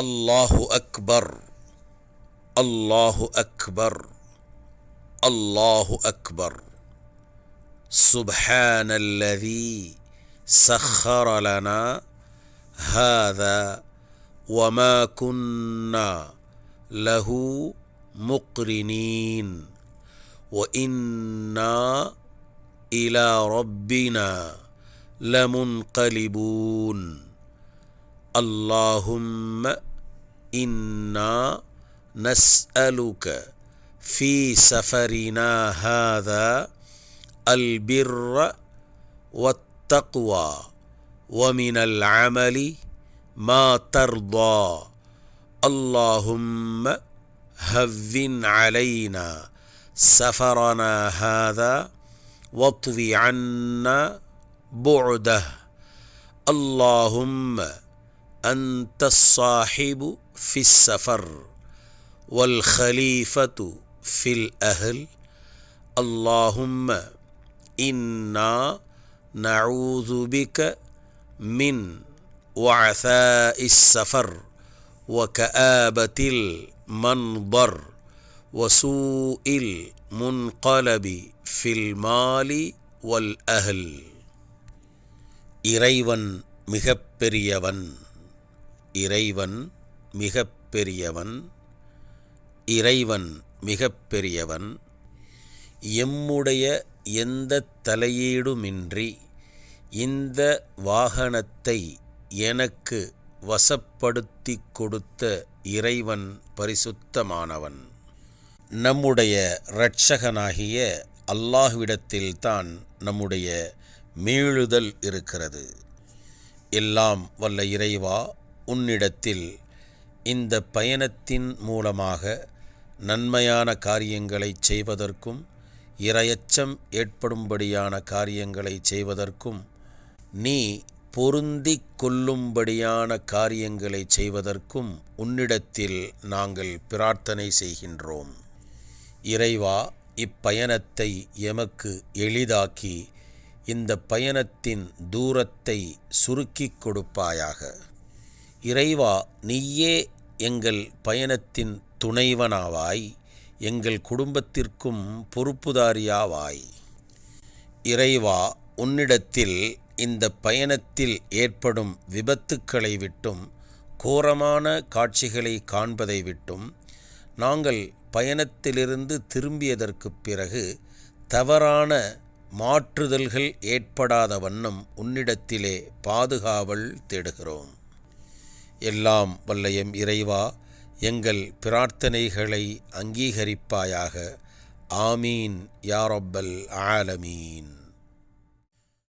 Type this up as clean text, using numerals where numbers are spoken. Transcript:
அல்லாஹு அக்பர், அல்லாஹு அக்பர், அல்லாஹு அக்பர். சுப்ஹானல்லதீ சஹ்ஹர லனா ஹாதா வமா குன்னா லஹு முக்ரினீன் வஇன்னா இலா ரப்பினா லமுன்கலிபூன். اللهم إنا نسألك في سفرنا هذا البر والتقوى ومن العمل ما ترضى. اللهم هون علينا سفرنا هذا واطو عنا بعده. اللهم أنت الصاحب في السفر والخليفة في الأهل. اللهم إنا نعوذ بك من وعثاء السفر وكآبة المنظر وسوء المنقلب في المال والأهل. இறைவன் மிகப் பெரியவன், இறைவன் மிகப் பெரியவன், இறைவன் மிகப் பெரியவன். எம்முடைய எந்த தலையீடுமின்றி இந்த வாகனத்தை எனக்கு வசப்படுத்தி கொடுத்த இறைவன் பரிசுத்தமானவன். நம்முடைய இரட்சகனாகிய அல்லாஹ்விடத்தில்தான் நம்முடைய மீளுதல் இருக்கிறது. எல்லாம் வல்ல இறைவா, உன்னிடத்தில் இந்த பயணத்தின் மூலமாக நன்மையான காரியங்களை செய்வதற்கும் இறையச்சம் ஏற்படும்படியான காரியங்களை செய்வதற்கும் நீ பொருந்திக் கொள்ளும்படியான காரியங்களை செய்வதற்கும் உன்னிடத்தில் நாங்கள் பிரார்த்தனை செய்கின்றோம். இறைவா, இப்பயணத்தை எமக்கு எளிதாக்கி இந்த பயணத்தின் தூரத்தை சுருக்கிக் கொடுப்பாயாக. இறைவா, நீயே எங்கள் பயணத்தின் துணைவனாவாய், எங்கள் குடும்பத்திற்கும் பொறுப்புதாரியாவாய். இறைவா, உன்னிடத்தில் இந்த பயணத்தில் ஏற்படும் விபத்துக்களை விட்டும் கோரமான காட்சிகளை காண்பதை விட்டும் நாங்கள் பயணத்திலிருந்து திரும்பியதற்குப் பிறகு தவறான மாற்றுதல்கள் ஏற்படாத வண்ணம் உன்னிடத்திலே பாதுகாவல் தேடுகிறோம். எல்லாம் வல்ல எம் இறைவா, எங்கள் பிரார்த்தனைகளை அங்கீகரிப்பாயாக. ஆமீன் யா ரப்பல் ஆலமீன்.